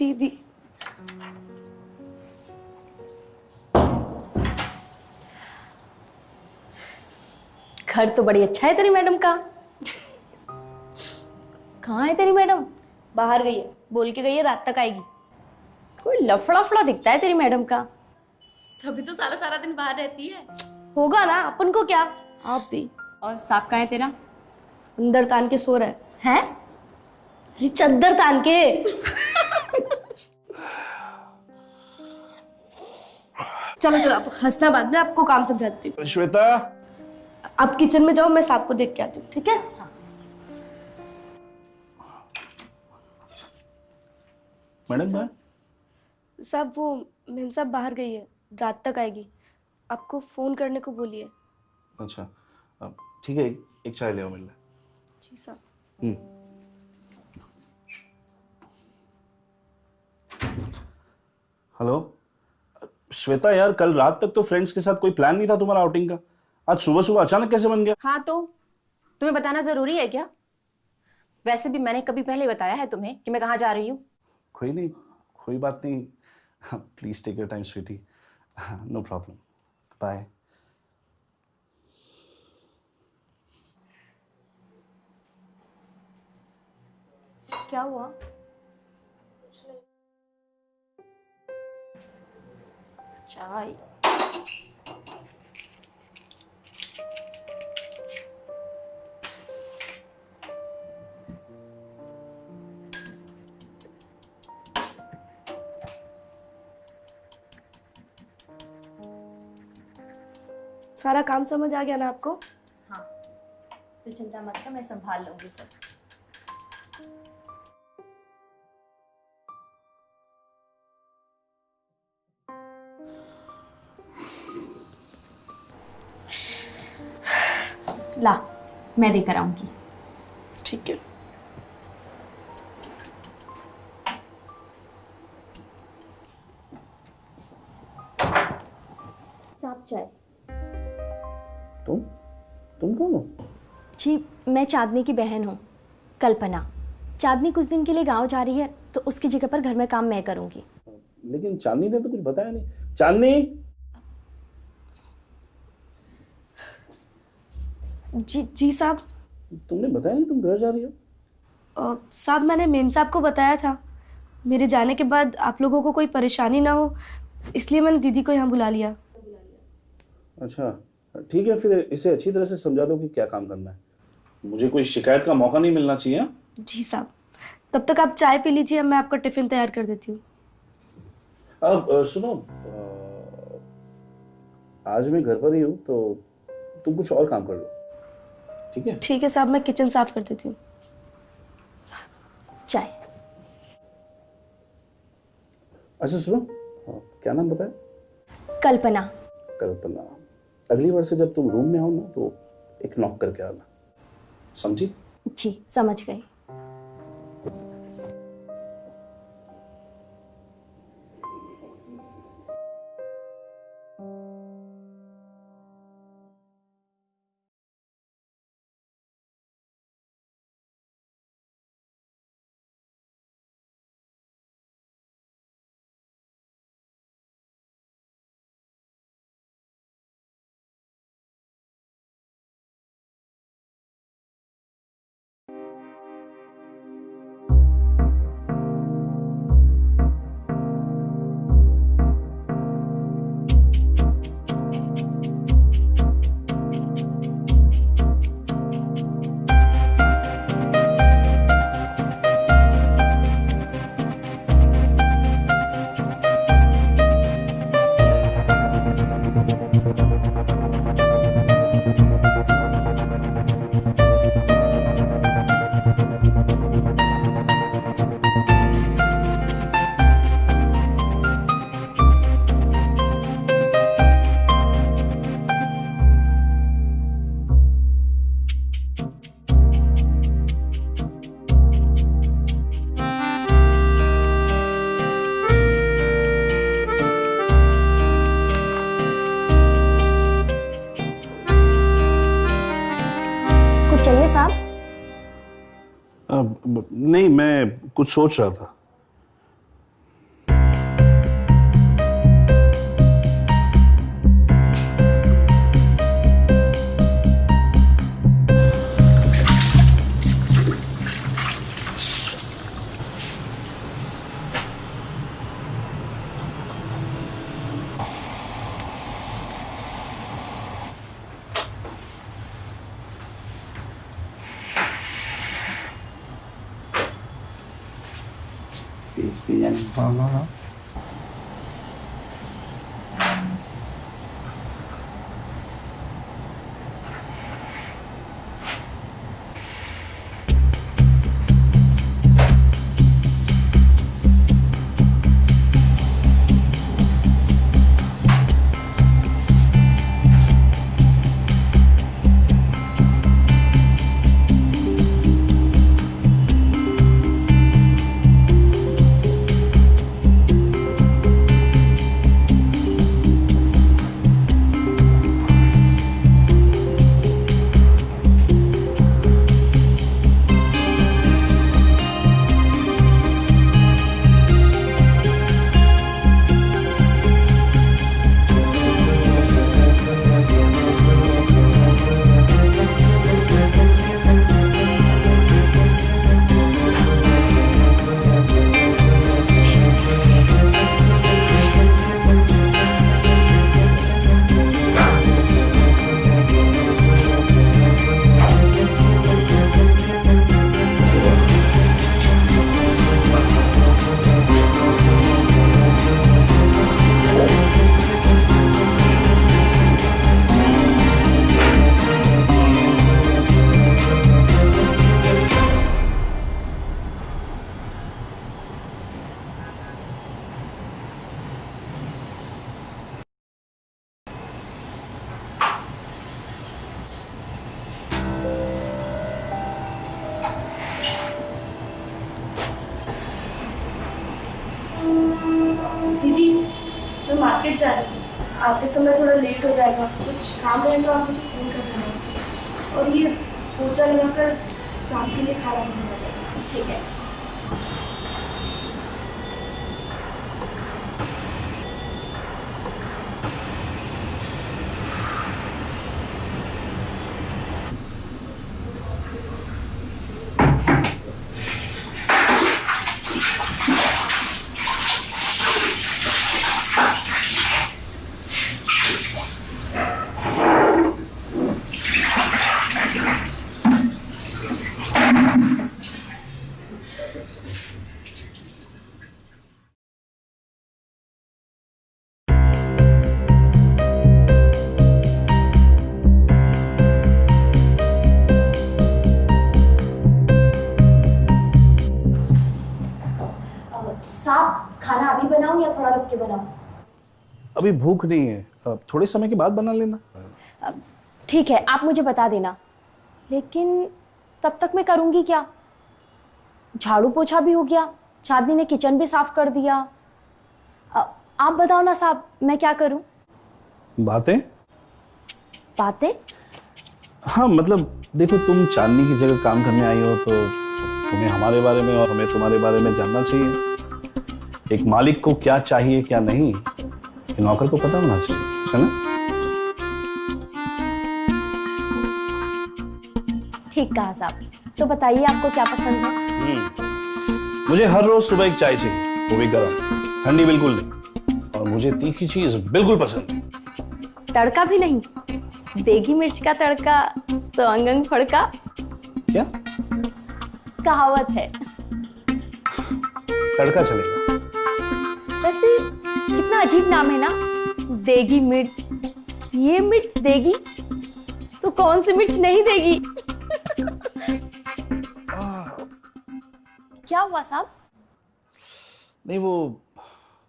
दीदी। घर तो बड़ी अच्छा है तेरी मैडम का। कहाँ है तेरी मैडम? बाहर गई है, बोल के गई है रात तक आएगी। कोई लफड़ा फड़ा दिखता है तेरी मैडम का, तभी तो सारा सारा दिन बाहर रहती है। होगा ना, अपन को क्या। आप भी। और सांप कहाँ है तेरा? अंदर तान के सो रहा है। हैं? अरे चद्दर तान के। चलो चलो, आप हंसना बाद में, आपको काम समझाती हूँ। श्वेता, आप किचन में जाओ, मैं सांप को देख के आती हूँ, ठीक है? मैडम मैं साहब, वो मेम साहब बाहर गई है, रात तक आएगी। आपको फोन करने को बोलिए। अच्छा, ठीक है, एक चाय ले आओ मिल जी साहब। हेलो श्वेता, यार कल रात तक तो फ्रेंड्स के साथ कोई प्लान नहीं था तुम्हारा आउटिंग का, आज सुबह सुबह अचानक कैसे बन गया? हाँ तो तुम्हें बताना जरूरी है क्या? वैसे भी मैंने कभी पहले बताया है तुम्हें कि मैं कहाँ जा रही हूँ। कोई नहीं, कोई बात नहीं, please take your time sweetie, no problem, bye. क्या हुआ? चाय। सारा काम समझ आ गया ना आपको? हाँ, तो चिंता मत कर, मैं संभाल लूंगी सब। ला, मैं देकर आऊंगी। ठीक है। साहब चाय। तुम कौन हो? जी, मैं चांदनी की बहन हूँ, कल्पना। चांदनी कुछ दिन के लिए गांव जा रही है, तो उसकी जगह पर घर में काम मैं करूंगी। लेकिन चांदनी ने तो कुछ बताया नहीं। चांदनी! जी साहब। तुमने बताया नहीं तुम घर जा रही हो? साहब, मैंने मेम साहब को बताया था, मेरे जाने के बाद आप लोगों को कोई परेशानी ना हो, इसलिए मैंने दीदी को यहाँ बुला लिया। अच्छा ठीक है, फिर इसे अच्छी तरह से समझा दो कि क्या काम करना है, मुझे कोई शिकायत का मौका नहीं मिलना चाहिए। जी साहब। तब तक आप चाय पी लीजिए, मैं आपका टिफिन तैयार कर देती हूँ। अब सुनो, आज मैं घर पर ही हूँ, तो तुम कुछ और काम कर लो, ठीक है? ठीक है साहब, मैं किचन साफ कर देती हूँ। चाय। अच्छा सुनो, क्या नाम बताया? कल्पना। कल्पना, अगली बार से जब तुम रूम में आओ ना, तो एक नॉक करके आना, समझी? जी, समझ गई। नहीं, मैं कुछ सोच रहा था। तेज पी जाने। हाँ हाँ हाँ। दीदी मैं मार्केट जा रही हूँ, आते समय थोड़ा लेट हो जाएगा, कुछ काम रहे तो आप मुझे फ़ोन कर देना। और ये पोछा लगाकर शाम के लिए खाना बना देना। ठीक है। साहब खाना अभी बनाऊं या थोड़ा रुक के बनाऊं? अभी भूख नहीं है, थोड़े समय के बाद बना लेना। ठीक है, आप मुझे बता देना, लेकिन तब तक मैं करूंगी क्या? झाड़ू पोछा भी हो गया, चांदनी ने किचन भी साफ कर दिया। आप बताओ ना साहब, मैं क्या करूं? बातें? बातें? हाँ मतलब देखो, तुम चांदनी की जगह काम करने आई हो तो तुम्हें हमारे बारे में और हमें तुम्हारे बारे में जानना चाहिए। एक मालिक को क्या चाहिए क्या नहीं, ये नौकर को पता होना चाहिए, है ना? ठीक कहा साहब। तो बताइए आपको क्या पसंद है? मुझे हर रोज सुबह एक चाय चाहिए, वो भी गर्म, ठंडी बिल्कुल नहीं। और मुझे तीखी चीज बिल्कुल पसंद है। तड़का भी नहीं? देगी मिर्च का तड़का तो अंग अंग फड़का, क्या कहावत है। तड़का चलेगा। वैसे कितना अजीब नाम है ना, देगी मिर्च। ये मिर्च देगी तो कौन सी मिर्च नहीं देगी? क्या हुआ साहब? नहीं, वो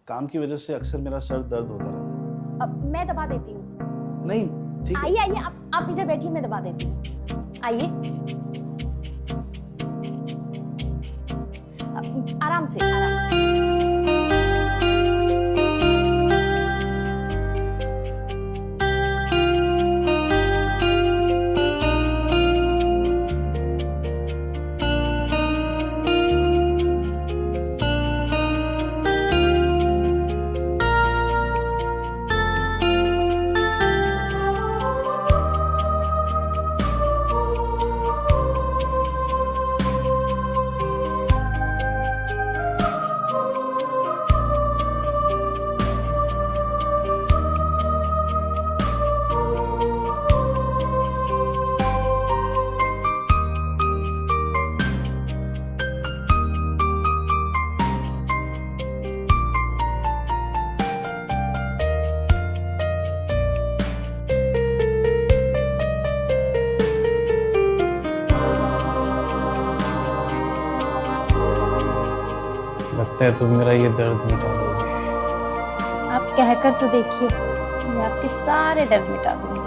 काम की वजह से अक्सर मेरा सर दर्द होता रहता है। अब मैं दबा देती हूँ। नहीं ठीक है। आइए आइए, आप इधर बैठिए, मैं दबा देती हूँ। आइए, आराम से आराम से। लगता है तुम मेरा ये दर्द मिटा दोगे। आप कहकर तो देखिए, मैं आपके सारे दर्द मिटा दूंगी।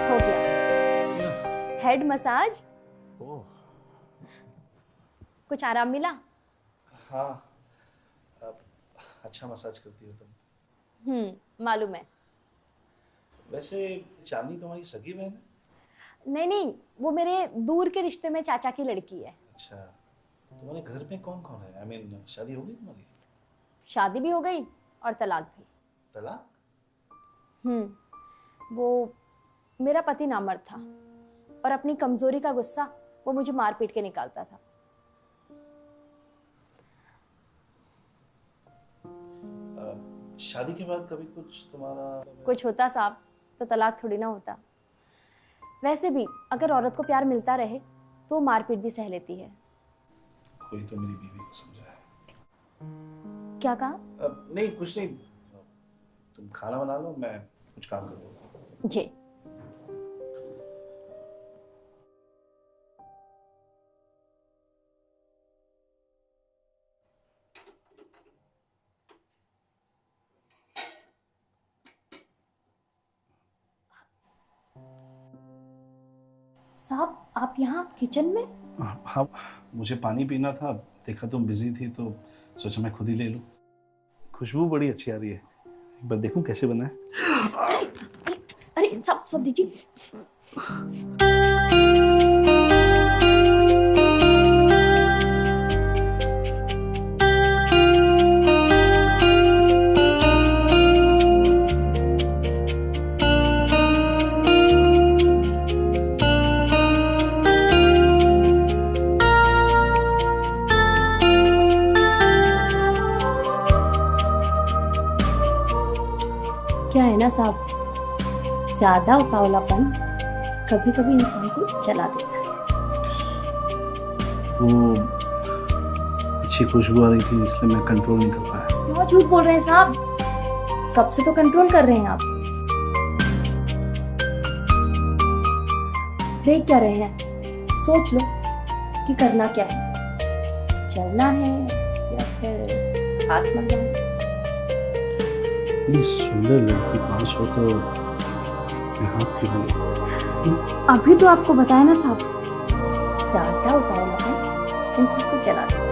हो गया हेड मसाज। ओह कुछ आराम मिला? हाँ, अच्छा मसाज करती हो तुम। मालूम है। वैसे चांदनी तुम्हारी सगी बहन है? नहीं नहीं, वो मेरे दूर के रिश्ते में चाचा की लड़की है। अच्छा, तुम्हारे घर में कौन कौन है? शादी हो गई तुम्हारी? शादी भी हो गई और तलाक भी। तलाक? वो मेरा पति नामर्द था और अपनी कमजोरी का गुस्सा वो मुझे मार पीट के निकालता था। शादी के बाद कभी कुछ तुम्हारा कुछ होता साहब तो तलाक थोड़ी ना होता। वैसे भी अगर औरत को प्यार मिलता रहे तो मारपीट भी सह लेती है। कोई तो मेरी बीवी को समझाए। क्या कहा? नहीं कुछ नहीं, तुम खाना बना लो, मैं कुछ काम करूँगा। जी। साहब आप यहाँ किचन में? हाँ, मुझे पानी पीना था, देखा तुम बिजी थी तो सोचा मैं खुद ही ले लूं। खुशबू बड़ी अच्छी आ रही है, एक बार देखूं कैसे बना है। अरे सब दीजिए। क्या है ना साहब, ज्यादा उतावलापन कभी कभी इंसान को जला देता है। वो अच्छी खुशबू आ रही थी इसलिए मैं कंट्रोल नहीं कर पाया। क्यों झूठ बोल रहे हैं साहब? कब से तो कंट्रोल कर रहे हैं आप। देख क्या रहे हैं? सोच लो कि करना क्या है, चलना है या फिर हाथ मंगाना। इतनी सुंदर लड़की पास हो तो मैं हाथ क्यों लूं? अभी तो आपको बताया ना साहब, ज्यादा उतावलापन इंसान को जला देता है।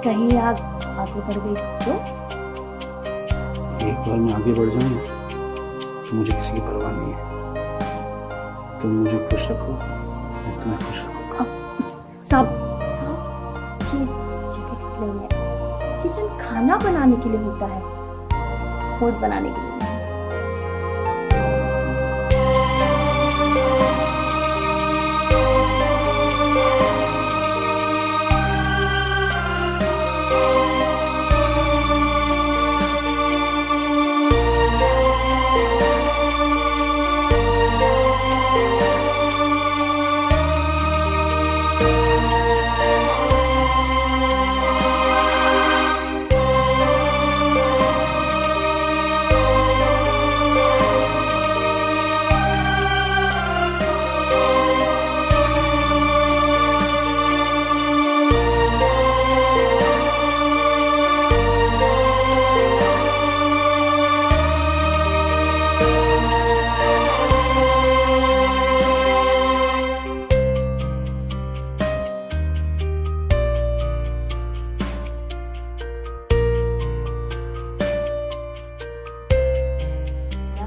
कहीं आग आगे बढ़ गई तो? एक बार मैं आगे बढ़ जाऊं तो मुझे किसी की परवाह नहीं है। तुम मुझे खुश रखो, मैं तुम्हें खुश रखूंगा। साहब ये जगह नहीं है। किचन खाना बनाने के लिए होता है, फूड बनाने के लिए नहीं।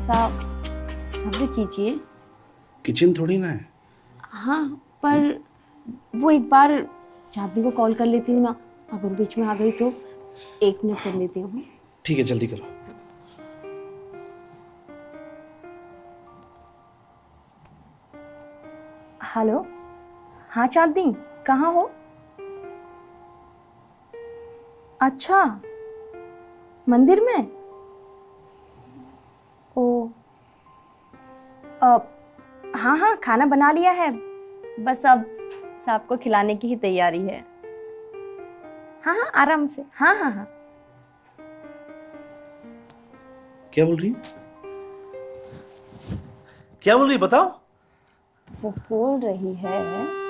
साहब सब्र कीजिए। किचन थोड़ी ना है। हाँ पर वो एक बार चाबी को कॉल कर लेती हूँ ना, अगर बीच में आ गई तो 1 मिनट कर लेती हूँ। ठीक है जल्दी करो। हेलो, हाँ चांदनी कहाँ हो? अच्छा मंदिर में? ओ हाँ हाँ, खाना बना लिया है, बस अब साहब को खिलाने की ही तैयारी है। हाँ हाँ, आराम से। हाँ हाँ हाँ। क्या बोल रही है? क्या बोल रही है, बताओ। वो बोल रही है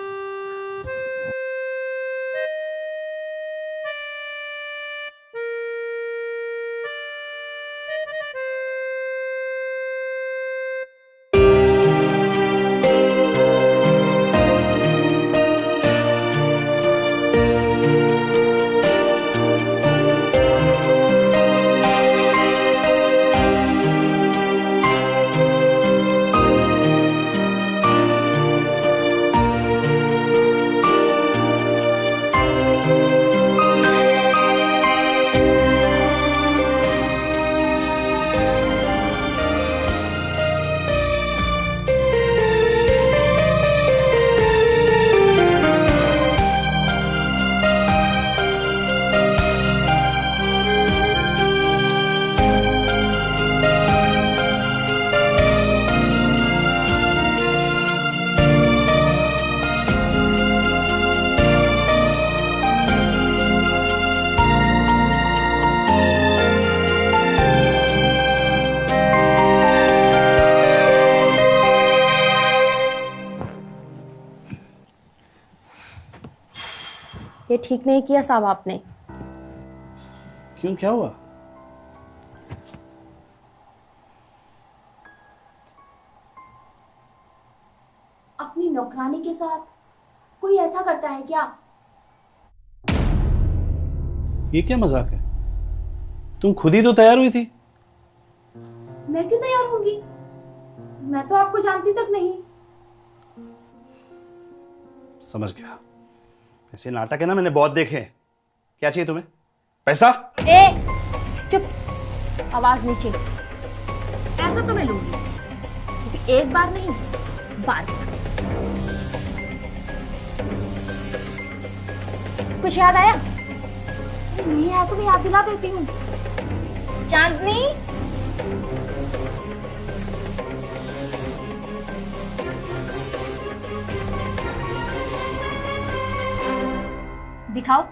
ये ठीक नहीं किया साहब आपने। क्यों, क्या हुआ? अपनी नौकरानी के साथ कोई ऐसा करता है क्या? ये क्या मजाक है? तुम खुद ही तो तैयार हुई थी। मैं क्यों तैयार होंगी? मैं तो आपको जानती तक नहीं। समझ गया। ऐसे नाटक है ना, मैंने बहुत देखे हैं। क्या चाहिए तुम्हें? पैसा? ए, चुप, आवाज नीचे। ऐसा तो मैं लूंगी, क्योंकि एक बार नहीं, बार बार। कुछ याद आया? नहीं आया तो मैं याद दिला देती हूँ। चांदनी, दिखाओ।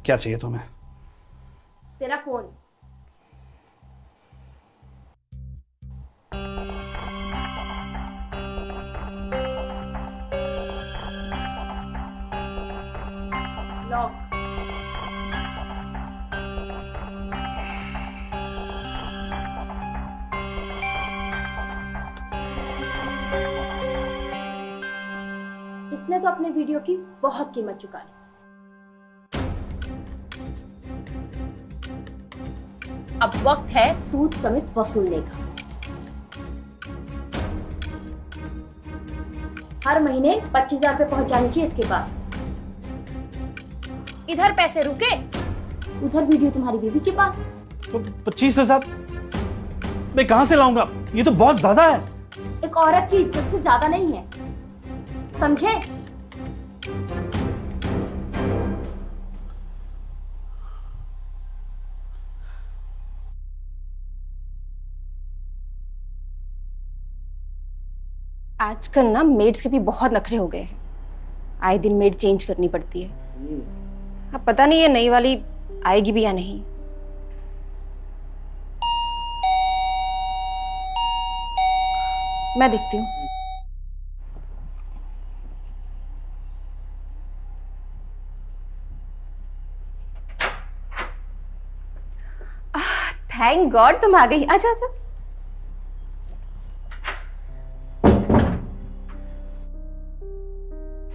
क्या चाहिए तुम्हें? तेरा फोन। लॉक। इसने तो अपने वीडियो की बहुत कीमत चुका ली। अब वक्त है सूद समेत वसूलने का। हर महीने 25,000 रुपये पहुंचाने चाहिए इसके पास। इधर पैसे रुके, उधर वीडियो तुम्हारी बीवी के पास। तो 25,000 मैं कहां से लाऊंगा? ये तो बहुत ज्यादा है। एक औरत की इज्जत से ज्यादा नहीं है, समझे? आजकल ना मेड्स के भी बहुत नखरे हो गए हैं। आए दिन मेड चेंज करनी पड़ती है। अब पता नहीं ये नई वाली आएगी भी या नहीं। मैं देखती हूँ। थैंक गॉड तुम आ गई। आजा आजा।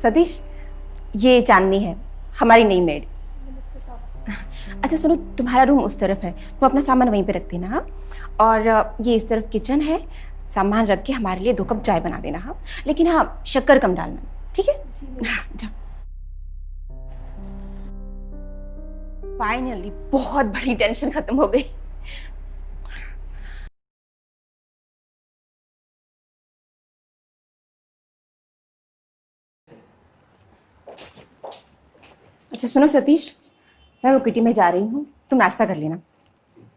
सतीश, ये चांदनी है, हमारी नई मेड। अच्छा सुनो, तुम्हारा रूम उस तरफ है, तुम अपना सामान वहीं पे रख देना। हाँ, और ये इस तरफ किचन है, सामान रख के हमारे लिए 2 कप चाय बना देना। हाँ, लेकिन हाँ शक्कर कम डालना, ठीक है? जाओ। फाइनली बहुत बड़ी टेंशन खत्म हो गई। अच्छा सुनो सतीश, मैं वो किटी में जा रही हूँ, तुम नाश्ता कर लेना।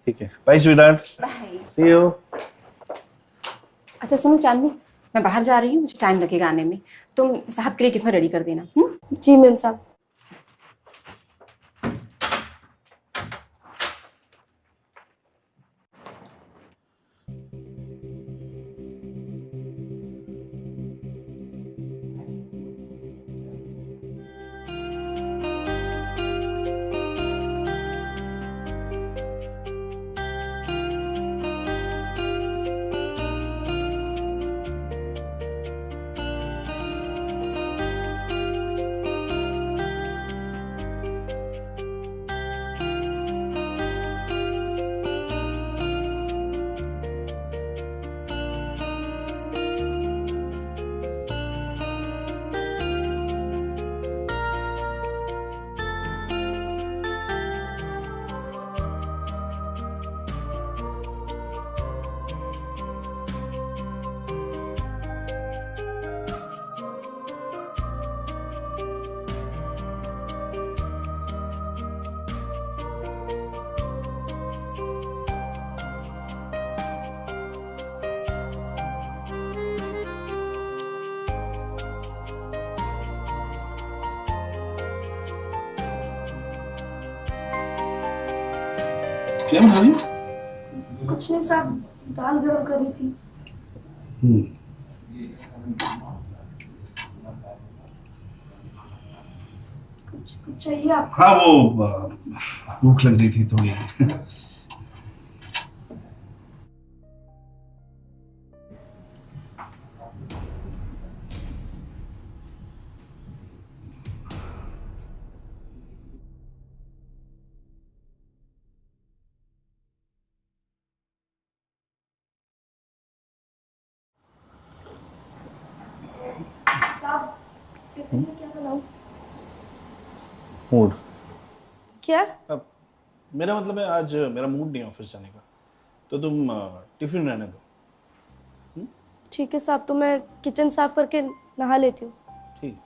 ठीक है, बाय स्वीटहार्ट, सी यू। अच्छा सुनो चांदनी, मैं बाहर जा रही हूँ, मुझे टाइम लगेगा आने में, तुम साहब के लिए टिफिन रेडी कर देना। जी मैम साहब। क्या बना रही हो? कुछ नहीं साहब, दाल गर्म करी थी। कुछ चाहिए आपको? हाँ वो भूख लग रही थी थोड़ी। साहब टिफिन में क्या बनाऊं? मूड, क्या? अब मेरा मतलब है आज मेरा मूड नहीं ऑफिस जाने का, तो तुम टिफिन रहने दो। ठीक है साहब, तो मैं किचन साफ करके नहा लेती हूँ। ठीक।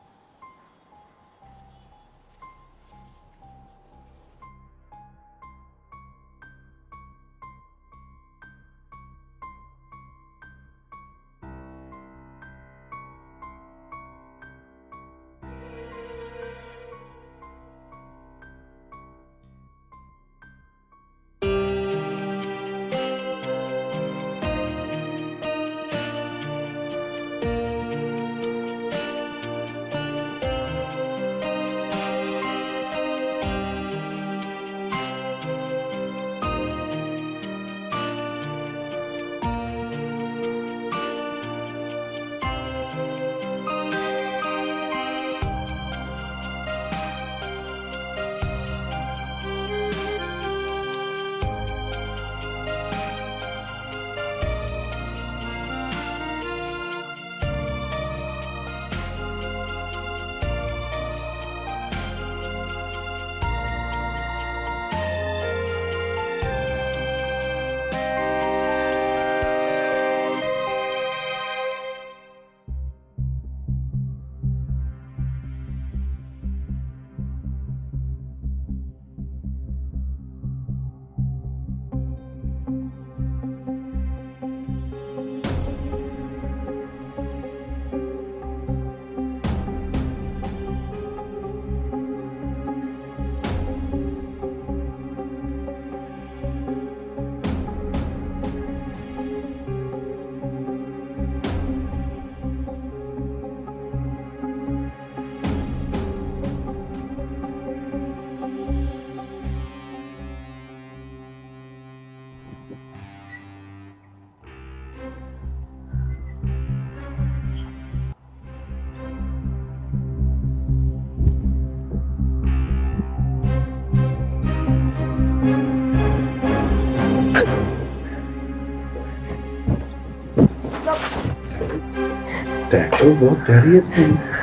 टैटू बहुत प्यारी है तुम्हारी।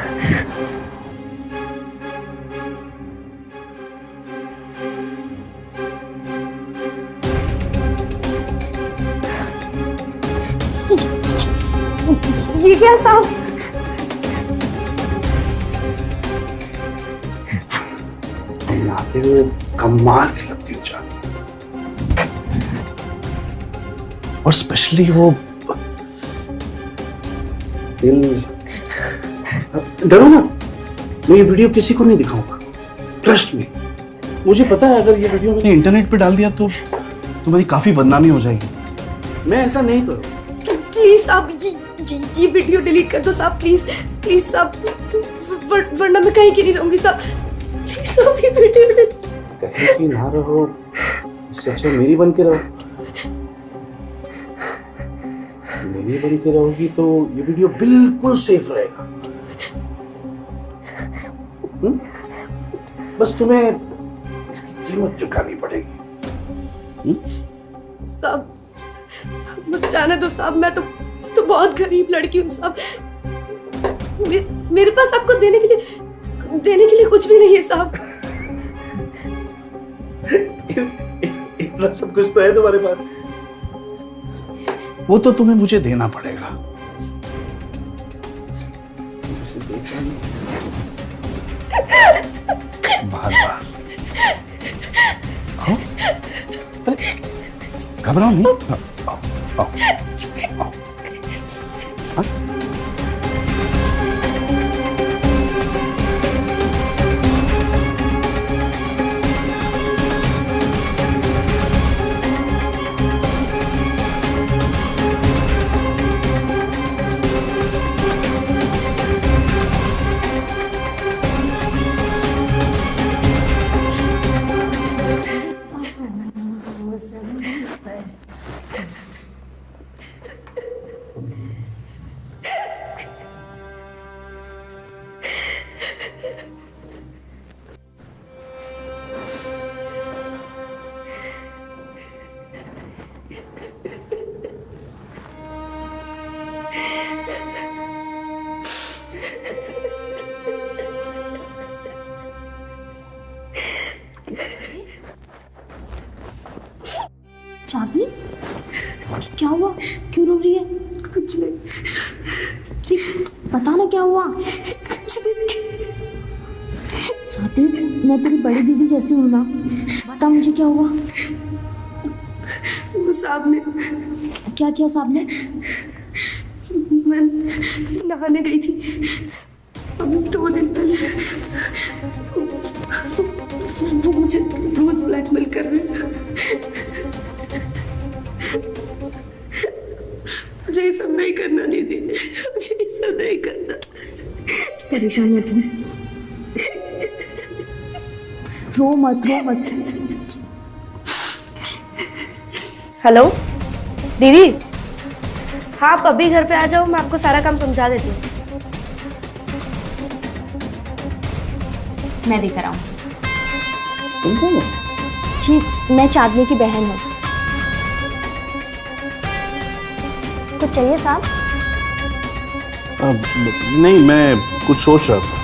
ये क्या साहब? देखते हुए कमाल की लगती हो चांदनी, और स्पेशली वो दिल। डरो मत, मैं ये वीडियो किसी को नहीं दिखाऊंगा, ट्रस्ट में। मुझे पता है अगर ये वीडियो मैंने इंटरनेट पे डाल दिया तो तुम्हारी काफी बदनामी हो जाएगी। मैं ऐसा नहीं करूँ। प्लीज साहब ये वीडियो डिलीट कर दो साहब, प्लीज प्लीज साहब, वरना मैं कहीं की नहीं रहूंगी साहब। प्लीज साहब ये वीडियो कहीं की ना रहो, इससे अच्छा मेरी बन के रहो। मेरी बन के रहोगी तो ये वीडियो बिल्कुल सेफ रहेगा। बस तुम्हें इसकी कीमत चुकानी पड़ेगी। साहब मुझे जाने दो साहब, मैं तो बहुत गरीब लड़की हूँ साहब। मेरे पास आपको देने के लिए कुछ भी नहीं है साहब। इतना सब कुछ तो है तुम्हारे पास, वो तो तुम्हें मुझे देना पड़ेगा। बार बार घबराओ नहीं, आओ आओ आओ। हाँ? चांदनी, क्या हुआ? क्यों रो रही है? कुछ नहीं, बता ना क्या हुआ। चांदनी, मैं तेरी बड़ी दीदी जैसी हूँ ना, बता मुझे क्या हुआ। वो साहब ने क्या किया साहब ने? मैं नहाने गई थी अभी 2 दिन पहले, वो मुझे रोज ब्लैकमेल कर रहे हैं। मुझे ये सब नहीं करना दीदी, मुझे ये सब नहीं करना। परेशान मत हो, रो मत रो मत। हेलो दीदी, हाँ आप अभी घर पे आ जाओ, मैं आपको सारा काम समझा देती हूँ। मैं देकर आऊँ। तुम कौन हो? जी, मैं चांदनी की बहन हूँ। कुछ चाहिए साहब? नहीं, मैं कुछ सोच रहा था।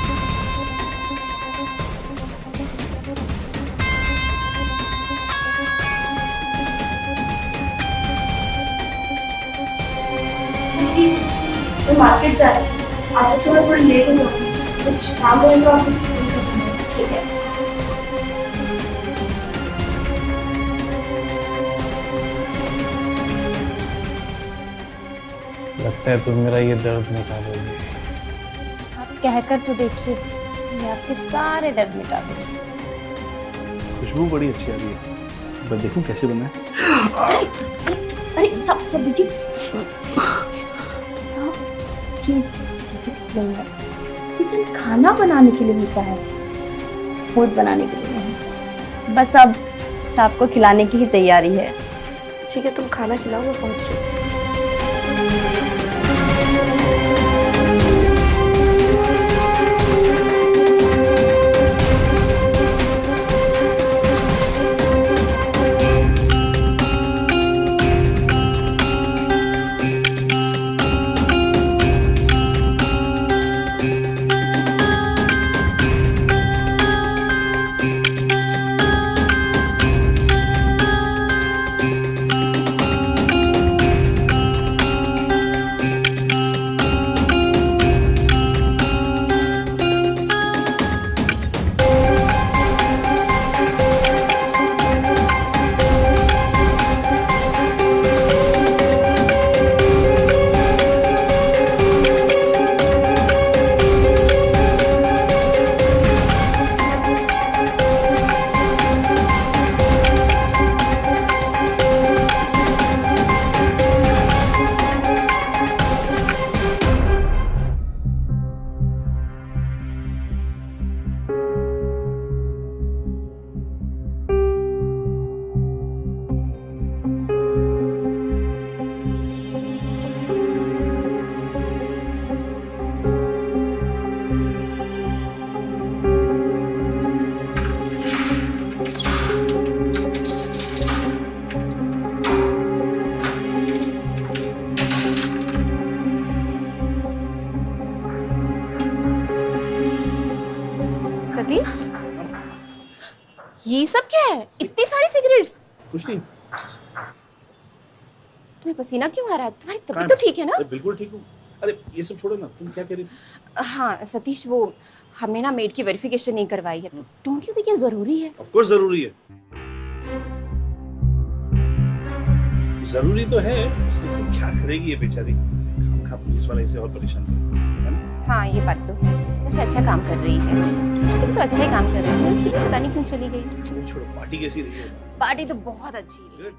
मैं मार्केट जा रही हूँ, आते समय थोड़ी लेट हो जाऊंगी, कुछ काम रहेगा आप मुझे फोन कर देना। ठीक है। लगता है तुम मेरा ये दर्द निकालोगे। आप कहकर तो देखिए, मैं आपके सारे दर्द मिटा दूंगी। खुशबू बड़ी अच्छी आ रही है, मैं देखूं कैसे बना है। अरे सब दीजिए साहब, ये नहीं है। किचन खाना बनाने के लिए होता है, फूड बनाने के लिए नहीं। बस अब साहब को खिलाने की ही तैयारी है। ठीक है, तुम खाना खिलाओ, मैं पहुंच रही हूँ। ये सब क्या है? इतनी सारी सिगरेट्स? कुछ नहीं। तुम्हें पसीना क्यों आ रहा है? तुम्हारी तबीयत तो ठीक है ना? अरे बिल्कुल ठीक हूँ। अरे ये सब छोड़ो ना, तुम क्या कह रही थी? हाँ सतीश, वो हमने ना मेड की वेरिफिकेशन नहीं करवाई है। डोंट यू थिंक ये जरूरी है? ऑफ कोर्स जरूरी है, जरूरी तो है। क्या करेगी ये बेचारी, खामखा पुलिस वाले इसे और परेशान कर। हाँ ये बात तो है, वैसे अच्छा काम कर रही है। पिछले भी तो अच्छा ही काम कर रही है, पता नहीं क्यों चली गई। छोड़ो, पार्टी कैसी रही है? पार्टी तो बहुत अच्छी रही। Good.